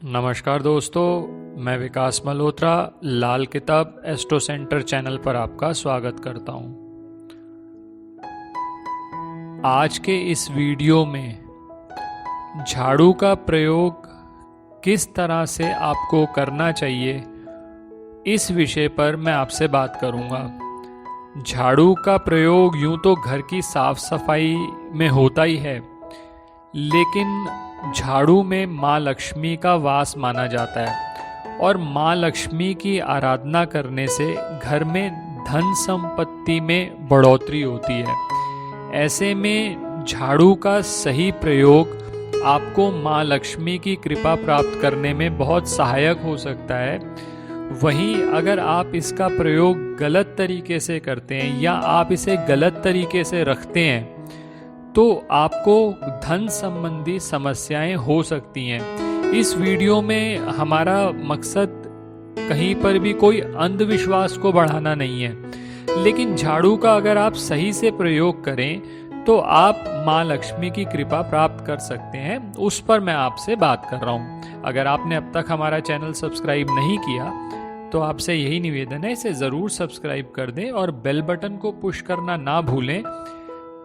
नमस्कार दोस्तों, मैं विकास मल्होत्रा लाल किताब एस्ट्रो सेंटर चैनल पर आपका स्वागत करता हूं। आज के इस वीडियो में झाड़ू का प्रयोग किस तरह से आपको करना चाहिए, इस विषय पर मैं आपसे बात करूंगा। झाड़ू का प्रयोग यूं तो घर की साफ सफाई में होता ही है, लेकिन झाड़ू में माँ लक्ष्मी का वास माना जाता है और माँ लक्ष्मी की आराधना करने से घर में धन संपत्ति में बढ़ोतरी होती है। ऐसे में झाड़ू का सही प्रयोग आपको माँ लक्ष्मी की कृपा प्राप्त करने में बहुत सहायक हो सकता है। वहीं अगर आप इसका प्रयोग गलत तरीके से करते हैं या आप इसे गलत तरीके से रखते हैं तो आपको धन संबंधी समस्याएं हो सकती हैं। इस वीडियो में हमारा मकसद कहीं पर भी कोई अंधविश्वास को बढ़ाना नहीं है, लेकिन झाड़ू का अगर आप सही से प्रयोग करें तो आप माँ लक्ष्मी की कृपा प्राप्त कर सकते हैं। उस पर मैं आपसे बात कर रहा हूँ। अगर आपने अब तक हमारा चैनल सब्सक्राइब नहीं किया तो आपसे यही निवेदन है, इसे ज़रूर सब्सक्राइब कर दें और बेल बटन को पुश करना ना भूलें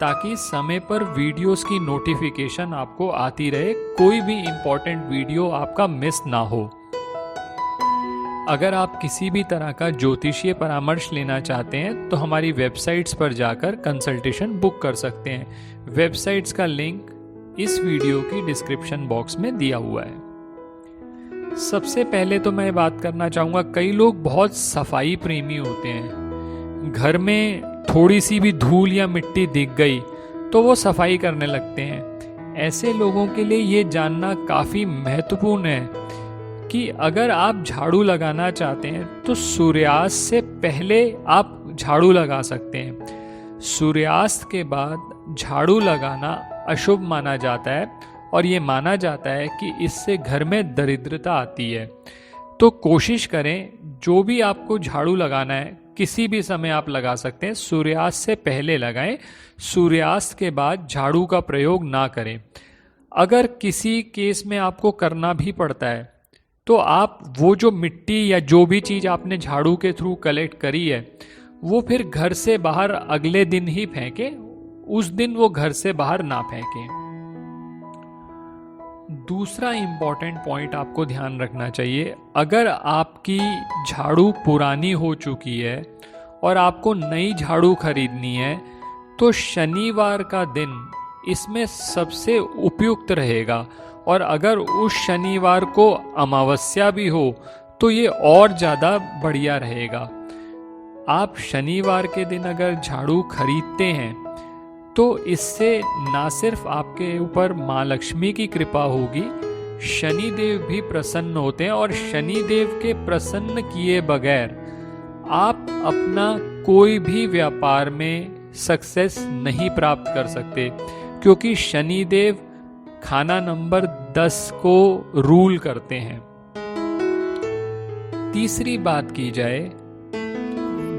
ताकि समय पर वीडियोस की नोटिफिकेशन आपको आती रहे, कोई भी इम्पोर्टेंट वीडियो आपका मिस ना हो। अगर आप किसी भी तरह का ज्योतिषीय परामर्श लेना चाहते हैं तो हमारी वेबसाइट्स पर जाकर कंसल्टेशन बुक कर सकते हैं। वेबसाइट्स का लिंक इस वीडियो की डिस्क्रिप्शन बॉक्स में दिया हुआ है। सबसे पहले तो मैं बात करना चाहूँगा, कई लोग बहुत सफाई प्रेमी होते हैं। घर में थोड़ी सी भी धूल या मिट्टी दिख गई तो वो सफाई करने लगते हैं। ऐसे लोगों के लिए ये जानना काफ़ी महत्वपूर्ण है कि अगर आप झाड़ू लगाना चाहते हैं तो सूर्यास्त से पहले आप झाड़ू लगा सकते हैं। सूर्यास्त के बाद झाड़ू लगाना अशुभ माना जाता है और ये माना जाता है कि इससे घर में दरिद्रता आती है। तो कोशिश करें, जो भी आपको झाड़ू लगाना है किसी भी समय आप लगा सकते हैं, सूर्यास्त से पहले लगाएं, सूर्यास्त के बाद झाड़ू का प्रयोग ना करें। अगर किसी केस में आपको करना भी पड़ता है तो आप वो जो मिट्टी या जो भी चीज़ आपने झाड़ू के थ्रू कलेक्ट करी है वो फिर घर से बाहर अगले दिन ही फेंकें, उस दिन वो घर से बाहर ना फेंकें। दूसरा इम्पॉर्टेंट पॉइंट आपको ध्यान रखना चाहिए, अगर आपकी झाड़ू पुरानी हो चुकी है और आपको नई झाड़ू खरीदनी है तो शनिवार का दिन इसमें सबसे उपयुक्त रहेगा। और अगर उस शनिवार को अमावस्या भी हो तो ये और ज़्यादा बढ़िया रहेगा। आप शनिवार के दिन अगर झाड़ू खरीदते हैं तो इससे ना सिर्फ आपके ऊपर माँ लक्ष्मी की कृपा होगी, शनि देव भी प्रसन्न होते हैं और शनि देव के प्रसन्न किए बगैर आप अपना कोई भी व्यापार में सक्सेस नहीं प्राप्त कर सकते, क्योंकि शनि देव खाना नंबर 10 को रूल करते हैं। तीसरी बात की जाए,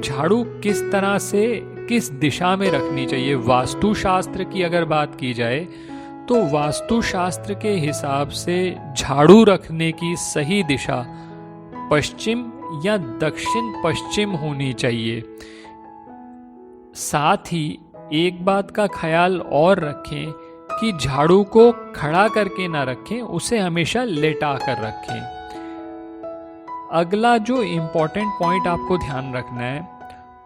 झाड़ू किस तरह से किस दिशा में रखनी चाहिए। वास्तुशास्त्र की अगर बात की जाए तो वास्तुशास्त्र के हिसाब से झाड़ू रखने की सही दिशा पश्चिम या दक्षिण पश्चिम होनी चाहिए। साथ ही एक बात का ख्याल और रखें कि झाड़ू को खड़ा करके ना रखें, उसे हमेशा लेटा कर रखें। अगला जो इम्पोर्टेंट पॉइंट आपको ध्यान रखना है,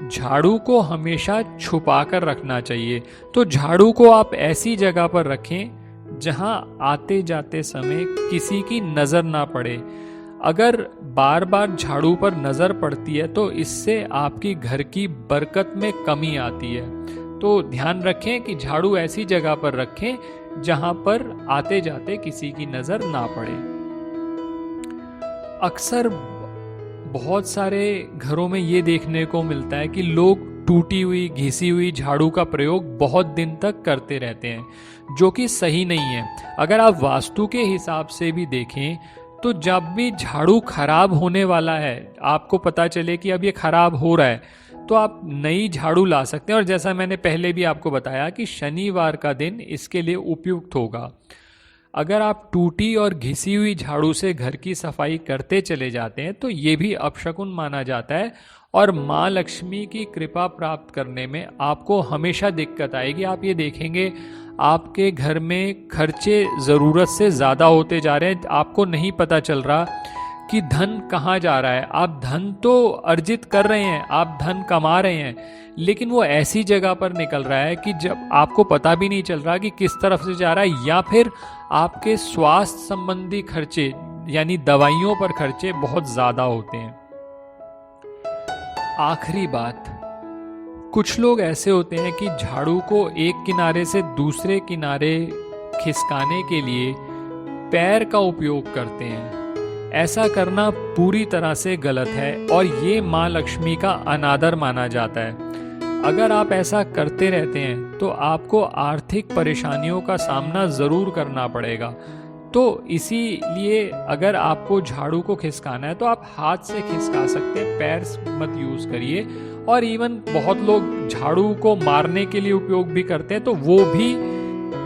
झाड़ू को हमेशा छुपा कर रखना चाहिए। तो झाड़ू को आप ऐसी जगह पर रखें जहां आते जाते समय किसी की नज़र ना पड़े। अगर बार बार झाड़ू पर नज़र पड़ती है तो इससे आपकी घर की बरकत में कमी आती है। तो ध्यान रखें कि झाड़ू ऐसी जगह पर रखें जहां पर आते जाते किसी की नज़र ना पड़े। अक्सर बहुत सारे घरों में ये देखने को मिलता है कि लोग टूटी हुई घिसी हुई झाड़ू का प्रयोग बहुत दिन तक करते रहते हैं, जो कि सही नहीं है। अगर आप वास्तु के हिसाब से भी देखें तो जब भी झाड़ू खराब होने वाला है, आपको पता चले कि अब ये खराब हो रहा है, तो आप नई झाड़ू ला सकते हैं। और जैसा मैंने पहले भी आपको बताया कि शनिवार का दिन इसके लिए उपयुक्त होगा। अगर आप टूटी और घिसी हुई झाड़ू से घर की सफाई करते चले जाते हैं तो ये भी अपशकुन माना जाता है और माँ लक्ष्मी की कृपा प्राप्त करने में आपको हमेशा दिक्कत आएगी। आप ये देखेंगे आपके घर में खर्चे ज़रूरत से ज़्यादा होते जा रहे हैं, आपको नहीं पता चल रहा कि धन कहाँ जा रहा है। आप धन तो अर्जित कर रहे हैं, आप धन कमा रहे हैं, लेकिन वो ऐसी जगह पर निकल रहा है कि जब आपको पता भी नहीं चल रहा कि किस तरफ से जा रहा है, या फिर आपके स्वास्थ्य संबंधी खर्चे यानी दवाइयों पर खर्चे बहुत ज़्यादा होते हैं। आखिरी बात, कुछ लोग ऐसे होते हैं कि झाड़ू को एक किनारे से दूसरे किनारे खिसकाने के लिए पैर का उपयोग करते हैं। ऐसा करना पूरी तरह से गलत है और ये माँ लक्ष्मी का अनादर माना जाता है। अगर आप ऐसा करते रहते हैं तो आपको आर्थिक परेशानियों का सामना ज़रूर करना पड़ेगा। तो इसीलिए अगर आपको झाड़ू को खिसकाना है तो आप हाथ से खिसका सकते हैं, पैर मत यूज़ करिए। और इवन बहुत लोग झाड़ू को मारने के लिए उपयोग भी करते हैं, तो वो भी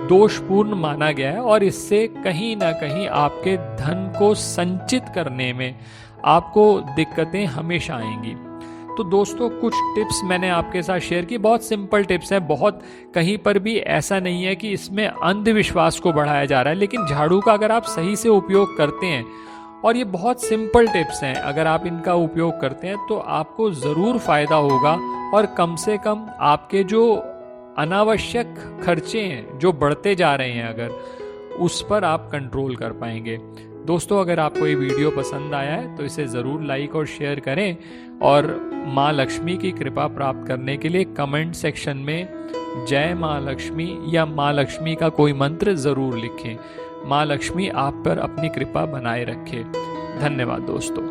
दोषपूर्ण माना गया है और इससे कहीं ना कहीं आपके धन को संचित करने में आपको दिक्कतें हमेशा आएंगी। तो दोस्तों, कुछ टिप्स मैंने आपके साथ शेयर की, बहुत सिंपल टिप्स हैं, बहुत कहीं पर भी ऐसा नहीं है कि इसमें अंधविश्वास को बढ़ाया जा रहा है, लेकिन झाड़ू का अगर आप सही से उपयोग करते हैं, और ये बहुत सिंपल टिप्स हैं, अगर आप इनका उपयोग करते हैं तो आपको ज़रूर फ़ायदा होगा और कम से कम आपके जो अनावश्यक खर्चे हैं जो बढ़ते जा रहे हैं अगर, उस पर आप कंट्रोल कर पाएंगे। दोस्तों, अगर आपको ये वीडियो पसंद आया है तो इसे ज़रूर लाइक और शेयर करें और माँ लक्ष्मी की कृपा प्राप्त करने के लिए कमेंट सेक्शन में जय माँ लक्ष्मी या माँ लक्ष्मी का कोई मंत्र ज़रूर लिखें। माँ लक्ष्मी आप पर अपनी कृपा बनाए रखे। धन्यवाद दोस्तों।